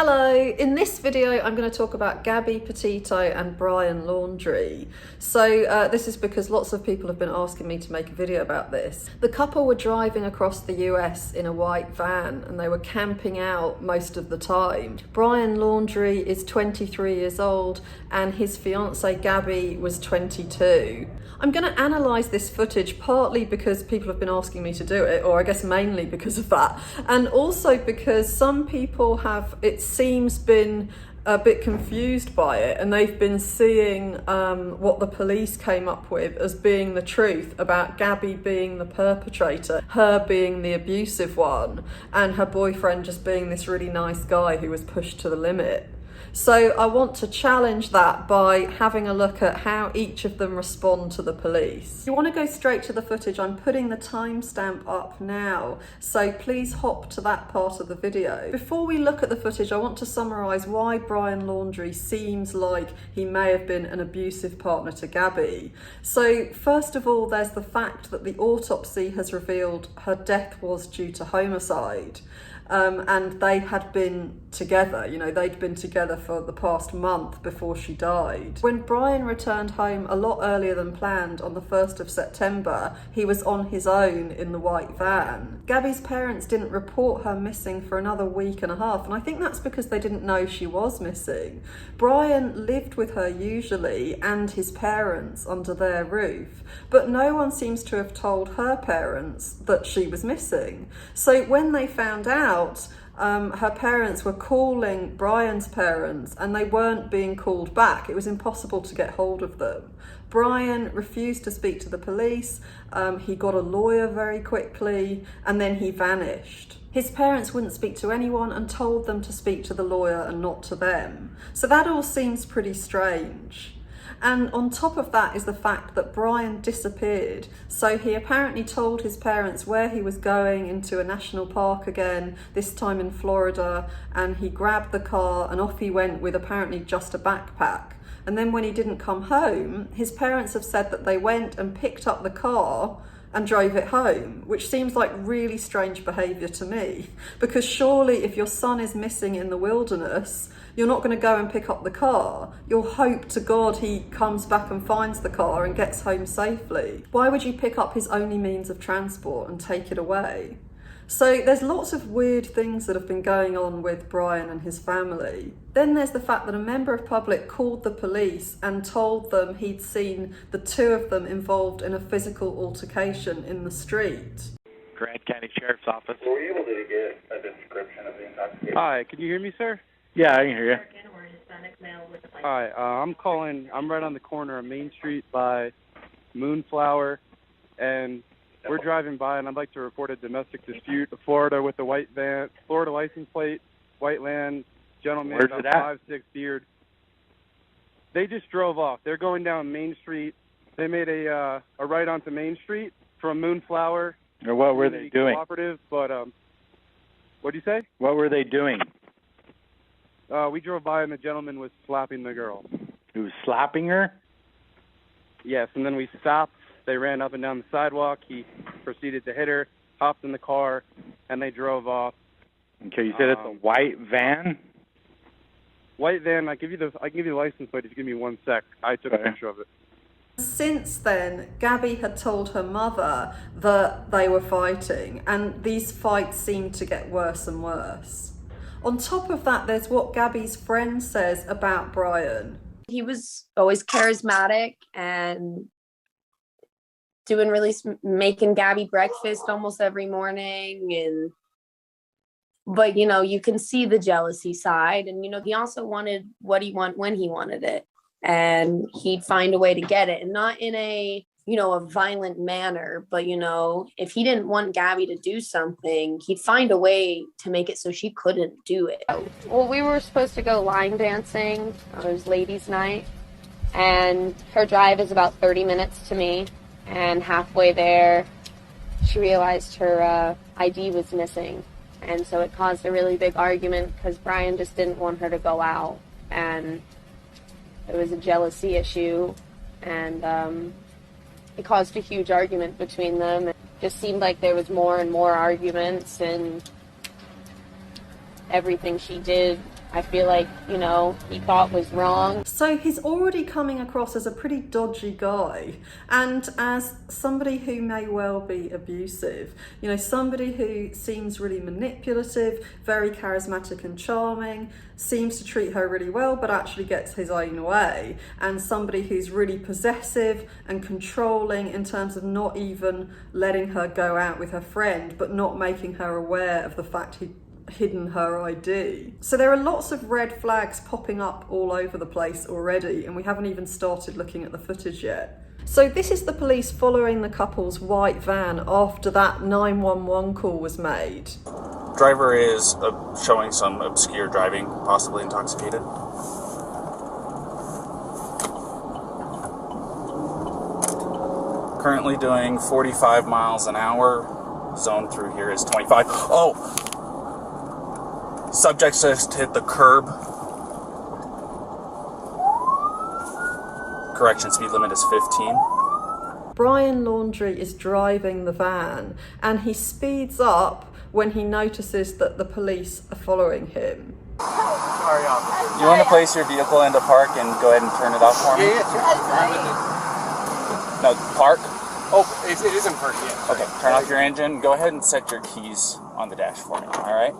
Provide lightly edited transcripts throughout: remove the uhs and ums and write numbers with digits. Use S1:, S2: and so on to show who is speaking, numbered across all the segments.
S1: Hello, in this video I'm going to talk about Gabby Petito and Brian Laundrie. So this is because lots of people have been asking me to make a video about this. The couple were driving across the US in a white van and they were camping out most of the time. Brian Laundrie is 23 years old and his fiancée Gabby was 22. I'm going to analyse this footage partly because people have been asking me to do it, or I guess mainly because of that, and also because some people have, it seems, been a bit confused by it, and they've been seeing what the police came up with as being the truth about Gabby being the perpetrator, her being the abusive one, and her boyfriend just being this really nice guy who was pushed to the limit. So I want to challenge that by having a look at how each of them respond to the police. If you want to go straight to the footage, I'm putting the timestamp up now, so please hop to that part of the video. Before we look at the footage, I want to summarise why Brian Laundrie seems like he may have been an abusive partner to Gabby. So first of all, there's the fact that the autopsy has revealed her death was due to homicide. And they had been together, they'd been together for the past month before she died. When Brian returned home a lot earlier than planned on the 1st of September, he was on his own in the white van. Gabby's parents didn't report her missing for another week and a half, and I think that's because they didn't know she was missing. Brian lived with her usually and his parents under their roof, but no one seems to have told her parents that she was missing. So when they found out, her parents were calling Brian's parents and they weren't being called back. It was impossible to get hold of them. Brian refused to speak to the police. He got a lawyer very quickly and then he vanished. His parents wouldn't speak to anyone and told them to speak to the lawyer and not to them. So that all seems pretty strange. And on top of that is the fact that Brian disappeared. So he apparently told his parents where he was going, into a national park again, this time in Florida, and he grabbed the car and off he went with apparently just a backpack. And then when he didn't come home, his parents have said that they went and picked up the car and drove it home, which seems like really strange behaviour to me. Because surely if your son is missing in the wilderness, you're not going to go and pick up the car. You'll hope to God he comes back and finds the car and gets home safely. Why would you pick up his only means of transport and take it away? So there's lots of weird things that have been going on with Brian and his family. Then there's the fact that a member of public called the police and told them he'd seen the two of them involved in a physical altercation in the street.
S2: Grant County Sheriff's Office.
S3: Were you able to get a description of the intoxication?
S2: Hi, can you hear me, sir? Yeah, I can hear you.
S4: Hi, I'm calling. I'm right on the corner of Main Street by Moonflower, and we're driving by, and I'd like to report a domestic dispute. Florida with a white van, Florida license plate, white land, gentleman,
S2: Where's it at?
S4: 5'6" beard. They just drove off. They're going down Main Street. They made a right onto Main Street from Moonflower.
S2: Or what were they doing?
S4: Cooperative, but what'd you say?
S2: What were they doing?
S4: We drove by, and the gentleman was slapping the girl.
S2: He was slapping her?
S4: Yes, and then we stopped. They ran up and down the sidewalk. He proceeded to hit her, hopped in the car, and they drove off.
S2: Okay, you said it's a white van?
S4: White van. I can give you the license plate if you give me 1 sec. I took a picture of it.
S1: Since then, Gabby had told her mother that they were fighting, and these fights seemed to get worse and worse. On top of that, there's what Gabby's friend says about Brian.
S5: He was always charismatic and making Gabby breakfast almost every morning, but you can see the jealousy side, and he also wanted what he wanted when he wanted it, and he'd find a way to get it, and not in a violent manner, but if he didn't want Gabby to do something, he'd find a way to make it so she couldn't do it.
S6: Well, we were supposed to go line dancing. It was ladies' night, and her drive is about 30 minutes to me, and halfway there she realized her ID was missing, and so it caused a really big argument because Brian just didn't want her to go out, and it was a jealousy issue, and it caused a huge argument between them. It just seemed like there was more and more arguments, and everything she did I feel like, he thought was wrong.
S1: So he's already coming across as a pretty dodgy guy, and as somebody who may well be abusive. Somebody who seems really manipulative, very charismatic and charming, seems to treat her really well but actually gets his own way, and somebody who's really possessive and controlling in terms of not even letting her go out with her friend but not making her aware of the fact he'd hidden her ID. So there are lots of red flags popping up all over the place already, and we haven't even started looking at the footage yet. So this is the police following the couple's white van after that 911 call was made.
S7: Driver is showing some obscure driving, possibly intoxicated. Currently doing 45 miles an hour. Zone through here is 25. Oh! Subject just hit the curb. Correction, speed limit is 15.
S1: Brian Laundrie is driving the van, and he speeds up when he notices that the police are following him.
S7: Sorry, officer. You want to place your vehicle into park and go ahead and turn it off for me?
S8: Yeah, sure.
S7: No, park?
S8: Oh, it is in park, yeah.
S7: Okay, turn off your engine. Go ahead and set your keys on the dash for me, all right?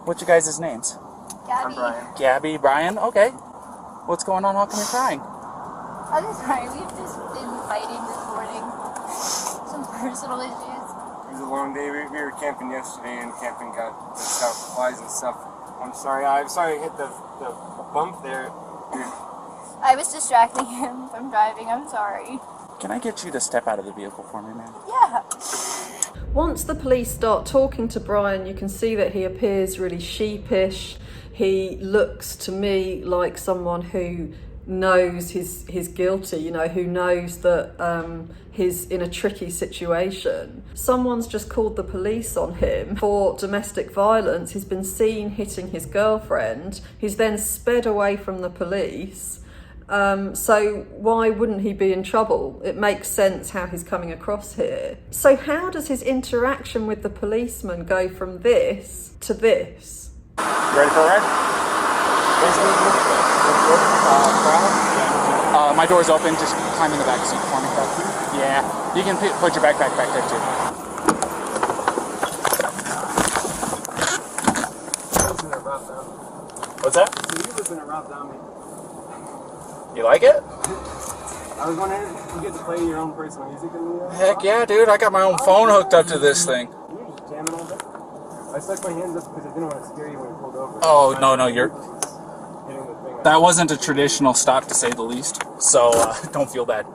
S7: What's your guys' names?
S9: Gabby.
S8: I'm Brian.
S7: Gabby, Brian? Okay. What's going on? How come you're crying?
S9: I'm sorry, we've just been fighting this morning. Some personal issues.
S8: It was a long day. We were camping yesterday, and camping got the stuff, flies and stuff. I'm sorry I hit the bump there.
S9: I was distracting him from driving, I'm sorry.
S7: Can I get you to step out of the vehicle for me, man?
S9: Yeah.
S1: Once the police start talking to Brian, you can see that he appears really sheepish. He looks to me like someone who knows he's guilty, who knows that he's in a tricky situation. Someone's just called the police on him for domestic violence. He's been seen hitting his girlfriend. He's then sped away from the police. So why wouldn't he be in trouble? It makes sense how he's coming across here. So how does his interaction with the policeman go from this to this?
S7: You ready for a ride? My door's open. Just climb in the back seat for me. Yeah, you can put your backpack back there too. What's that?
S8: You live in a route down me.
S7: You like it?
S8: I was wondering if you get to play your own personal music in the
S7: Heck yeah, dude. I got my own phone hooked up to this thing.
S8: You just jamming all day? I stuck my hands up because I didn't want to scare you when you pulled over.
S7: Oh, no, you're...
S8: Hitting the thing.
S7: That wasn't a traditional stop, to say the least. So, don't feel bad.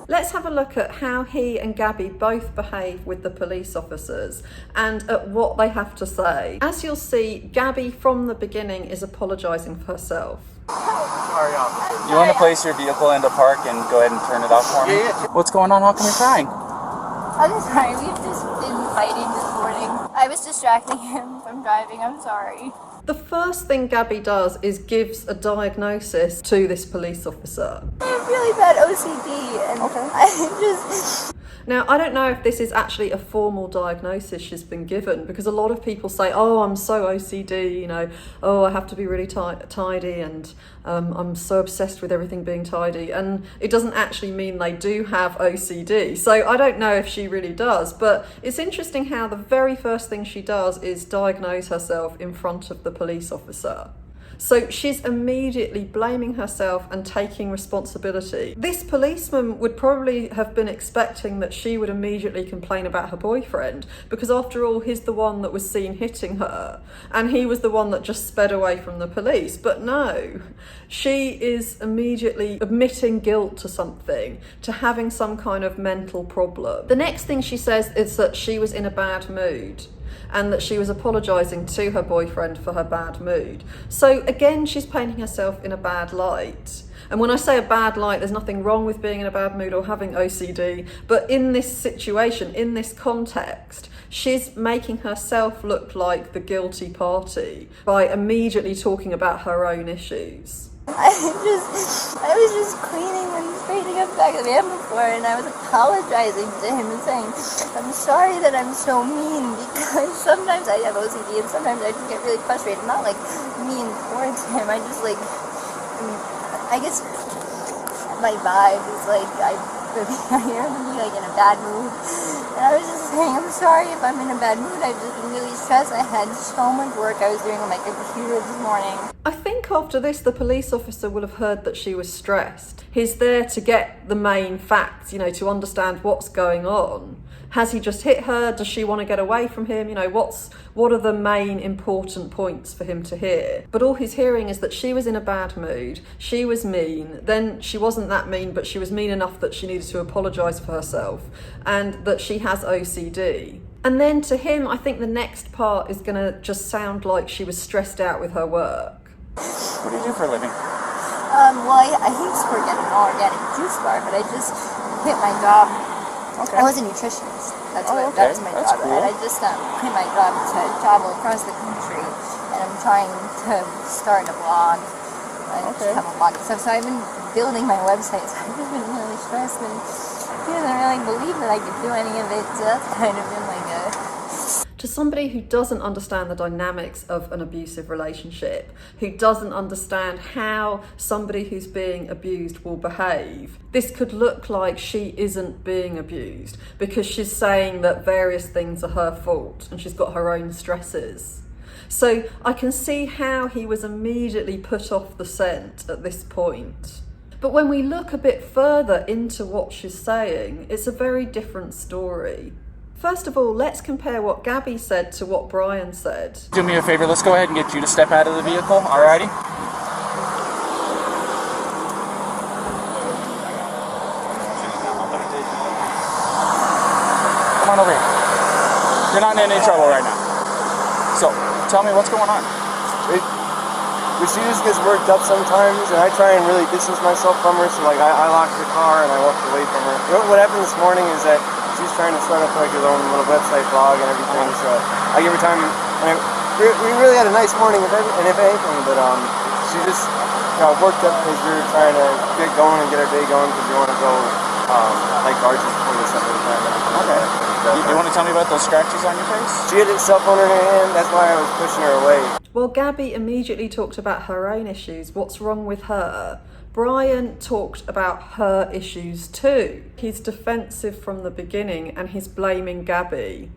S1: Let's have a look at how he and Gabby both behave with the police officers and at what they have to say. As you'll see, Gabby from the beginning is apologising for herself.
S8: Sorry, officer.
S7: You want to place your vehicle into park and go ahead and turn it off for me?
S8: Yeah, sure.
S7: What's going on? How come you're crying?
S9: I'm sorry, we've just been fighting this morning. I was distracting him from driving, I'm sorry.
S1: The first thing Gabby does is gives a diagnosis to this police officer.
S9: I have really bad OCD and I just...
S1: Now, I don't know if this is actually a formal diagnosis she's been given, because a lot of people say, oh, I'm so OCD, oh, I have to be really tidy, and I'm so obsessed with everything being tidy. And it doesn't actually mean they do have OCD. So I don't know if she really does, but it's interesting how the very first thing she does is diagnose herself in front of the police officer. So she's immediately blaming herself and taking responsibility. This policeman would probably have been expecting that she would immediately complain about her boyfriend, because after all, he's the one that was seen hitting her and he was the one that just sped away from the police. But no, she is immediately admitting guilt to something, to having some kind of mental problem. The next thing she says is that she was in a bad mood, and that she was apologising to her boyfriend for her bad mood. So again, she's painting herself in a bad light. And when I say a bad light, there's nothing wrong with being in a bad mood or having OCD, but in this situation, in this context, she's making herself look like the guilty party by immediately talking about her own issues.
S9: I was just cleaning and straightening up the back of the van before, and I was apologizing to him and saying, I'm sorry that I'm so mean, because sometimes I have OCD and sometimes I just get really frustrated. Not like mean towards him, I just like, I guess my vibe is like, I am like in a bad mood. And I was just saying, I'm sorry if I'm in a bad mood. I've just been really stressed. I had so much work I was doing on my computer this morning.
S1: I think after this, the police officer will have heard that she was stressed. He's there to get the main facts, you know, to understand what's going on. Has he just hit her? Does she want to get away from him? You know, what are the main important points for him to hear? But all he's hearing is that she was in a bad mood, she was mean, then she wasn't that mean, but she was mean enough that she needed to apologise for herself, and that she has OCD. And then to him, I think the next part is going to just sound like she was stressed out with her work.
S7: What do you do for a living?
S9: Well, I used to work at an organic juice bar, but I just quit my job.
S7: Okay.
S9: I was a nutritionist. That was my
S7: That's
S9: job.
S7: cool.
S9: And I just quit my job to travel across the country, and I'm trying to start a blog. I just have a blog and stuff. So I've been building my website, so I've just been really stressed, and he doesn't really believe that I could do any of it. So that's kind of been like a...
S1: To somebody who doesn't understand the dynamics of an abusive relationship, who doesn't understand how somebody who's being abused will behave, this could look like she isn't being abused because she's saying that various things are her fault and she's got her own stresses. So I can see how he was immediately put off the scent at this point. But when we look a bit further into what she's saying, it's a very different story. First of all, let's compare what Gabby said to what Brian said.
S7: Do me a favor, let's go ahead and get you to step out of the vehicle, alrighty? Come on over here. You're not in any trouble right now. So, tell me what's going on.
S8: She just gets worked up sometimes, and I try and really distance myself from her, so like I lock the car and I walk away from her. What happened this morning is that she's trying to start up like her own little website blog and everything, so I give her time, and we really had a nice morning, if anything, but she just worked up because we were trying to get going and get our day going because we want to go like arches before the Sunday time.
S7: Okay. You want to tell me about those scratches on your face?
S8: She had a cell phone in her hand, that's why I was pushing her away.
S1: Well, Gabby immediately talked about her own issues. What's wrong with her? Brian talked about her issues too. He's defensive from the beginning and he's blaming Gabby.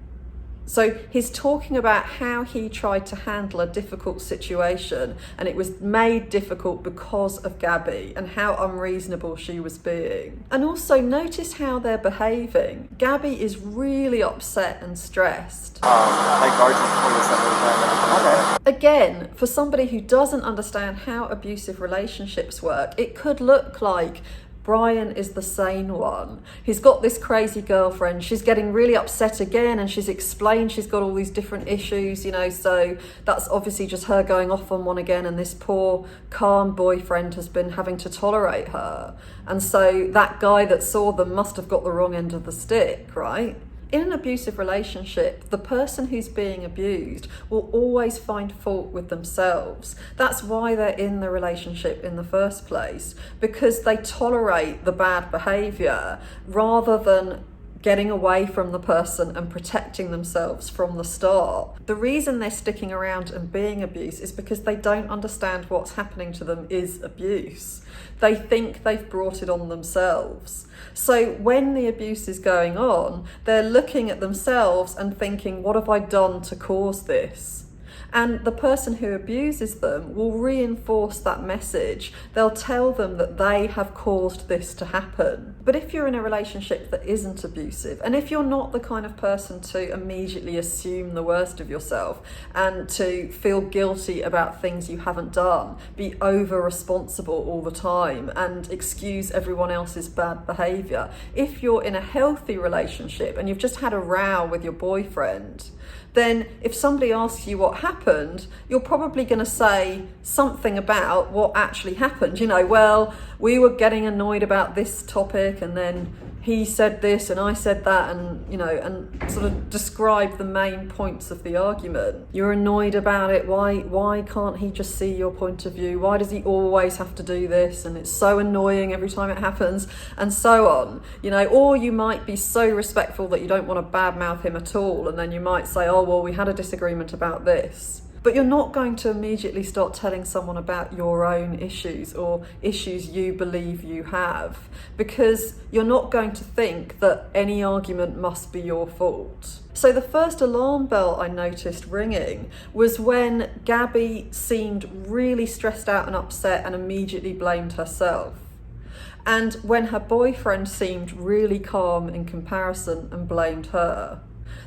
S1: So he's talking about how he tried to handle a difficult situation and it was made difficult because of Gabby and how unreasonable she was being. And also notice how they're behaving. Gabby is really upset and stressed.
S8: Like arches before the Sunday time. Okay.
S1: Again, for somebody who doesn't understand how abusive relationships work, it could look like Brian is the sane one. He's got this crazy girlfriend. She's getting really upset again and she's explained she's got all these different issues, you know, so that's obviously just her going off on one again, and this poor calm boyfriend has been having to tolerate her. And so that guy that saw them must have got the wrong end of the stick, right? In an abusive relationship, the person who's being abused will always find fault with themselves. That's why they're in the relationship in the first place, because they tolerate the bad behaviour rather than getting away from the person and protecting themselves from the start. The reason they're sticking around and being abused is because they don't understand what's happening to them is abuse. They think they've brought it on themselves. So when the abuse is going on, they're looking at themselves and thinking, what have I done to cause this? And the person who abuses them will reinforce that message. They'll tell them that they have caused this to happen. But if you're in a relationship that isn't abusive, and if you're not the kind of person to immediately assume the worst of yourself and to feel guilty about things you haven't done, be over responsible all the time and excuse everyone else's bad behaviour, if you're in a healthy relationship and you've just had a row with your boyfriend, then if somebody asks you what happened, you're probably going to say something about what actually happened. You know, well, we were getting annoyed about this topic and then he said this and I said that, and, you know, and sort of describe the main points of the argument. You're annoyed about it. Why can't he just see your point of view? Why does he always have to do this? And it's so annoying every time it happens, and so on, you know. Or you might be so respectful that you don't want to badmouth him at all, and then you might say, oh, well, we had a disagreement about this. But you're not going to immediately start telling someone about your own issues or issues you believe you have, because you're not going to think that any argument must be your fault. So the first alarm bell I noticed ringing was when Gabby seemed really stressed out and upset and immediately blamed herself. And when her boyfriend seemed really calm in comparison and blamed her.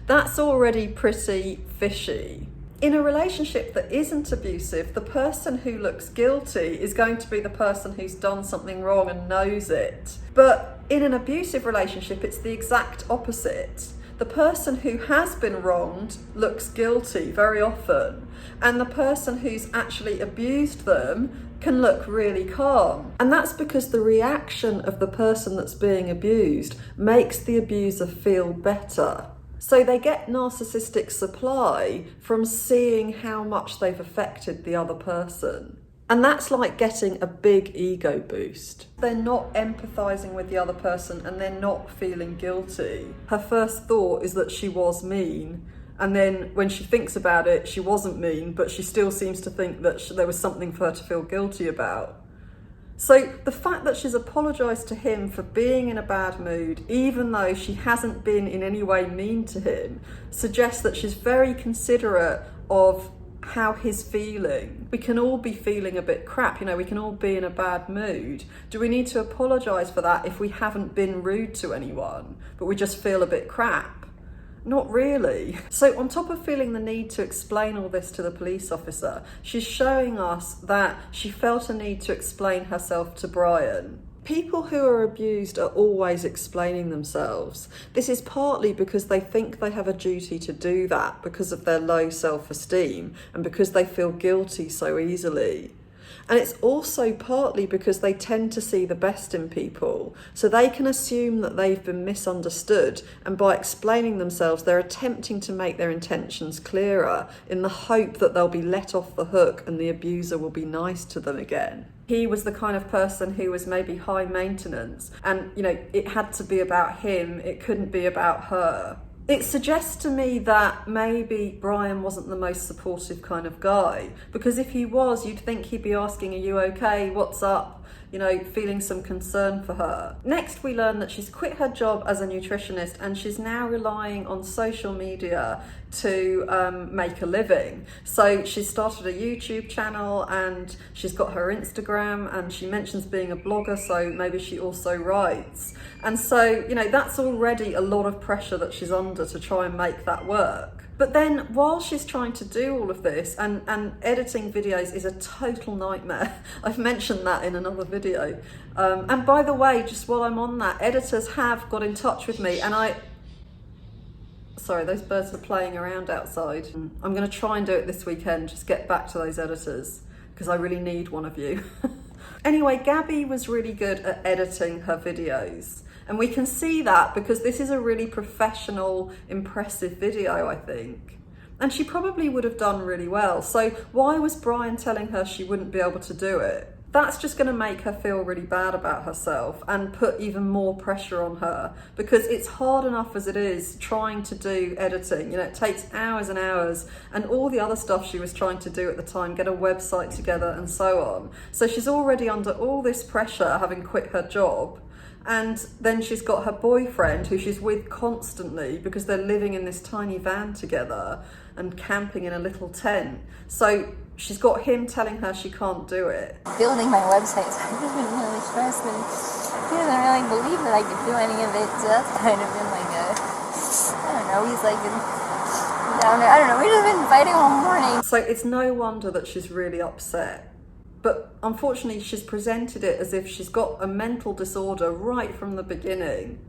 S1: That's already pretty fishy. In a relationship that isn't abusive, the person who looks guilty is going to be the person who's done something wrong and knows it. But in an abusive relationship, it's the exact opposite. The person who has been wronged looks guilty very often, and the person who's actually abused them can look really calm. And that's because the reaction of the person that's being abused makes the abuser feel better. So they get narcissistic supply from seeing how much they've affected the other person. And that's like getting a big ego boost. They're not empathizing with the other person and they're not feeling guilty. Her first thought is that she was mean. And then when she thinks about it, she wasn't mean, but she still seems to think that there was something for her to feel guilty about. So the fact that she's apologised to him for being in a bad mood, even though she hasn't been in any way mean to him, suggests that she's very considerate of how he's feeling. We can all be feeling a bit crap, you know, we can all be in a bad mood. Do we need to apologise for that if we haven't been rude to anyone, but we just feel a bit crap? Not really. So on top of feeling the need to explain all this to the police officer, she's showing us that she felt a need to explain herself to Brian. People who are abused are always explaining themselves. This is partly because they think they have a duty to do that because of their low self-esteem and because they feel guilty so easily. And it's also partly because they tend to see the best in people, so they can assume that they've been misunderstood, and by explaining themselves, they're attempting to make their intentions clearer in the hope that they'll be let off the hook and the abuser will be nice to them again. He was the kind of person who was maybe high maintenance, and, you know, it had to be about him, it couldn't be about her. It suggests to me that maybe Brian wasn't the most supportive kind of guy, because if he was, you'd think he'd be asking, are you okay? What's up? You know, feeling some concern for her. Next, we learn that she's quit her job as a nutritionist and she's now relying on social media to make a living. So she's started a YouTube channel and she's got her Instagram, and she mentions being a blogger, so maybe she also writes. And so, you know, that's already a lot of pressure that she's under to try and make that work. But then while she's trying to do all of this, and editing videos is a total nightmare. I've mentioned that in another video. And by the way, just while I'm on that, editors have got in touch with me, and sorry, those birds are playing around outside. I'm going to try and do it this weekend, just get back to those editors, because I really need one of you. Anyway, Gabby was really good at editing her videos. And we can see that because this is a really professional, impressive video, I think. And she probably would have done really well. So why was Brian telling her she wouldn't be able to do it? That's just going to make her feel really bad about herself and put even more pressure on her, because it's hard enough as it is trying to do editing. You know, it takes hours and hours, and all the other stuff she was trying to do at the time, get a website together and so on. So she's already under all this pressure, having quit her job. And then she's got her boyfriend who she's with constantly because they're living in this tiny van together and camping in a little tent. So she's got him telling her she can't do it.
S9: Building my website, so I've just been really stressed, and he doesn't really believe that I could do any of it, so that's kind of been like I don't know, he's like down there, I don't know, we've just been fighting all morning.
S1: So it's no wonder that she's really upset. But unfortunately, she's presented it as if she's got a mental disorder right from the beginning.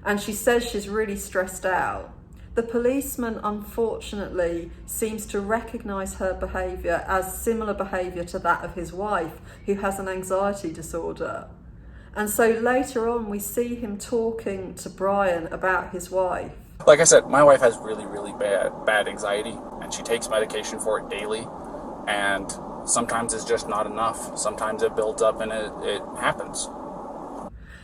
S1: And she says she's really stressed out. The policeman, unfortunately, seems to recognise her behaviour as similar behaviour to that of his wife, who has an anxiety disorder. And so later on, we see him talking to Brian about his wife.
S7: Like I said, my wife has really, really bad anxiety, and she takes medication for it daily. And sometimes it's just not enough. Sometimes it builds up and it happens.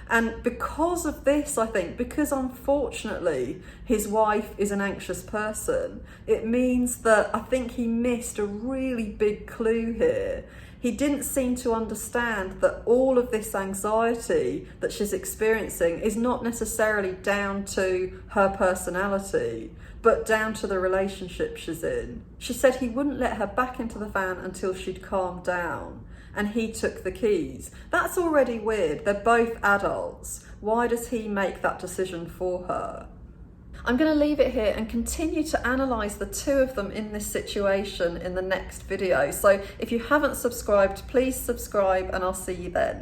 S1: And because of this, I think, because unfortunately his wife is an anxious person, it means that I think he missed a really big clue here. He didn't seem to understand that all of this anxiety that she's experiencing is not necessarily down to her personality, but down to the relationship she's in. She said he wouldn't let her back into the van until she'd calmed down, and he took the keys. That's already weird. They're both adults. Why does he make that decision for her? I'm going to leave it here and continue to analyse the two of them in this situation in the next video. So if you haven't subscribed, please subscribe, and I'll see you then.